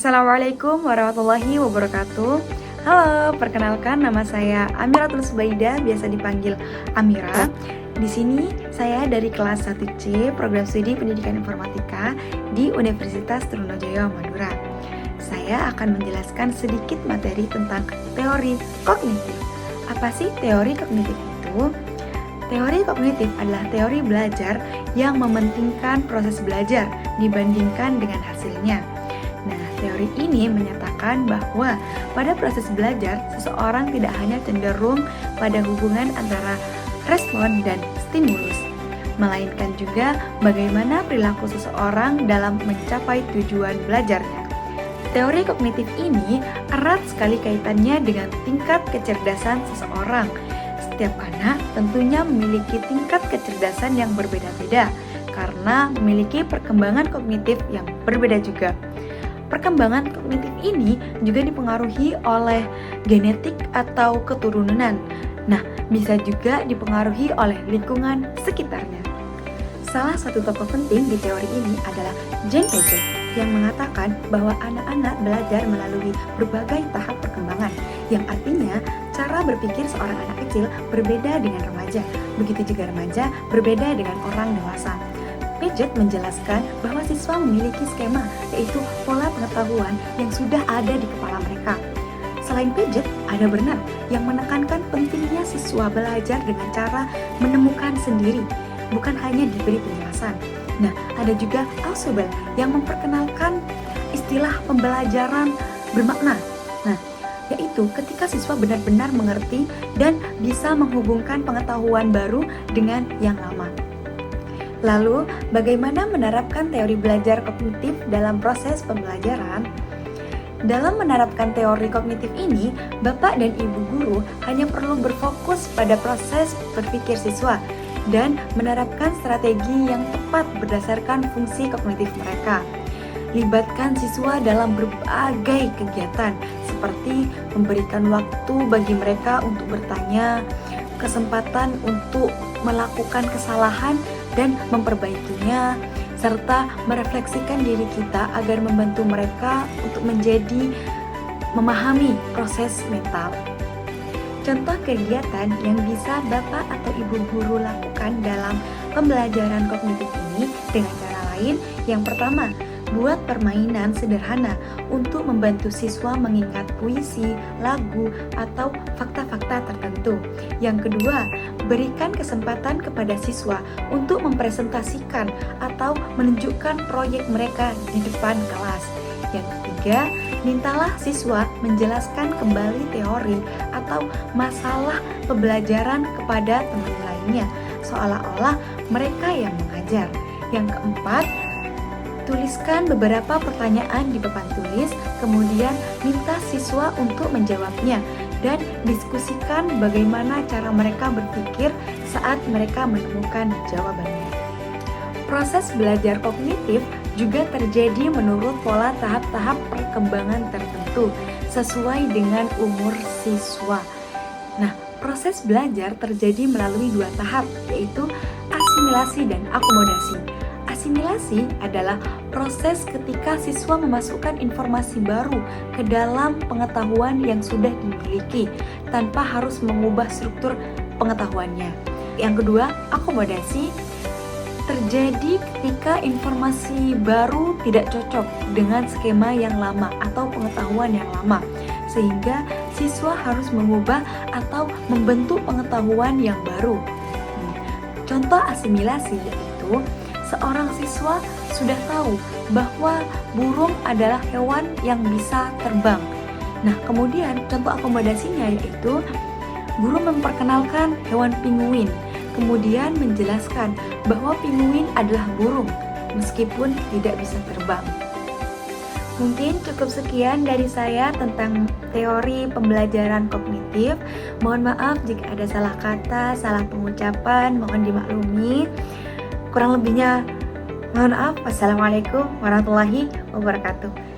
Assalamualaikum warahmatullahi wabarakatuh. Halo, perkenalkan nama saya Amiratul Subaidah, biasa dipanggil Amira. Di sini saya dari kelas 1C Program Studi Pendidikan Informatika di Universitas Trunojoyo, Madura. Saya akan menjelaskan sedikit materi tentang teori kognitif. Apa sih teori kognitif itu? Teori kognitif adalah teori belajar yang mementingkan proses belajar dibandingkan dengan hasilnya. Nah, teori ini menyatakan bahwa pada proses belajar, seseorang tidak hanya cenderung pada hubungan antara respon dan stimulus, melainkan juga bagaimana perilaku seseorang dalam mencapai tujuan belajarnya. Teori kognitif ini erat sekali kaitannya dengan tingkat kecerdasan seseorang. Setiap anak tentunya memiliki tingkat kecerdasan yang berbeda-beda karena memiliki perkembangan kognitif yang berbeda juga. Perkembangan kognitif ini juga dipengaruhi oleh genetik atau keturunan. Nah, bisa juga dipengaruhi oleh lingkungan sekitarnya. Salah satu tokoh penting di teori ini adalah Jean Piaget yang mengatakan bahwa anak-anak belajar melalui berbagai tahap perkembangan, yang artinya cara berpikir seorang anak kecil berbeda dengan remaja, begitu juga remaja berbeda dengan orang dewasa. Piaget menjelaskan bahwa siswa memiliki skema, yaitu pola pengetahuan yang sudah ada di kepala mereka. Selain Piaget, ada Bernard yang menekankan pentingnya siswa belajar dengan cara menemukan sendiri, bukan hanya diberi penjelasan. Nah, ada juga Ausubel yang memperkenalkan istilah pembelajaran bermakna. Nah, yaitu ketika siswa benar-benar mengerti dan bisa menghubungkan pengetahuan baru dengan yang lama. Lalu, bagaimana menerapkan teori belajar kognitif dalam proses pembelajaran? Dalam menerapkan teori kognitif ini, Bapak dan Ibu guru hanya perlu berfokus pada proses berpikir siswa dan menerapkan strategi yang tepat berdasarkan fungsi kognitif mereka. Libatkan siswa dalam berbagai kegiatan, seperti memberikan waktu bagi mereka untuk bertanya, kesempatan untuk melakukan kesalahan dan memperbaikinya, serta merefleksikan diri kita agar membantu mereka untuk menjadi memahami proses mental. Contoh kegiatan yang bisa Bapak atau Ibu guru lakukan dalam pembelajaran kognitif ini dengan cara lain. Yang pertama, buat permainan sederhana untuk membantu siswa mengingat puisi, lagu, atau fakta-fakta tertentu. Yang kedua, berikan kesempatan kepada siswa untuk mempresentasikan atau menunjukkan proyek mereka di depan kelas. Yang ketiga, mintalah siswa menjelaskan kembali teori atau masalah pembelajaran kepada teman lainnya, seolah-olah mereka yang mengajar. Yang keempat, tuliskan beberapa pertanyaan di papan tulis, kemudian minta siswa untuk menjawabnya dan diskusikan bagaimana cara mereka berpikir saat mereka menemukan jawabannya. Proses belajar kognitif juga terjadi menurut pola tahap-tahap perkembangan tertentu sesuai dengan umur siswa. Nah, proses belajar terjadi melalui dua tahap, yaitu asimilasi dan akomodasi. Asimilasi adalah proses ketika siswa memasukkan informasi baru ke dalam pengetahuan yang sudah dimiliki tanpa harus mengubah struktur pengetahuannya. Yang kedua, akomodasi terjadi ketika informasi baru tidak cocok dengan skema yang lama atau pengetahuan yang lama, sehingga siswa harus mengubah atau membentuk pengetahuan yang baru. Contoh asimilasi yaitu seorang siswa sudah tahu bahwa burung adalah hewan yang bisa terbang. Nah, kemudian contoh akomodasinya yaitu guru memperkenalkan hewan pinguin, kemudian menjelaskan bahwa pinguin adalah burung meskipun tidak bisa terbang. Mungkin cukup sekian dari saya tentang teori pembelajaran kognitif. Mohon maaf jika ada salah kata, salah pengucapan, mohon dimaklumi. Kurang lebihnya mohon maaf. Wassalamualaikum warahmatullahi wabarakatuh.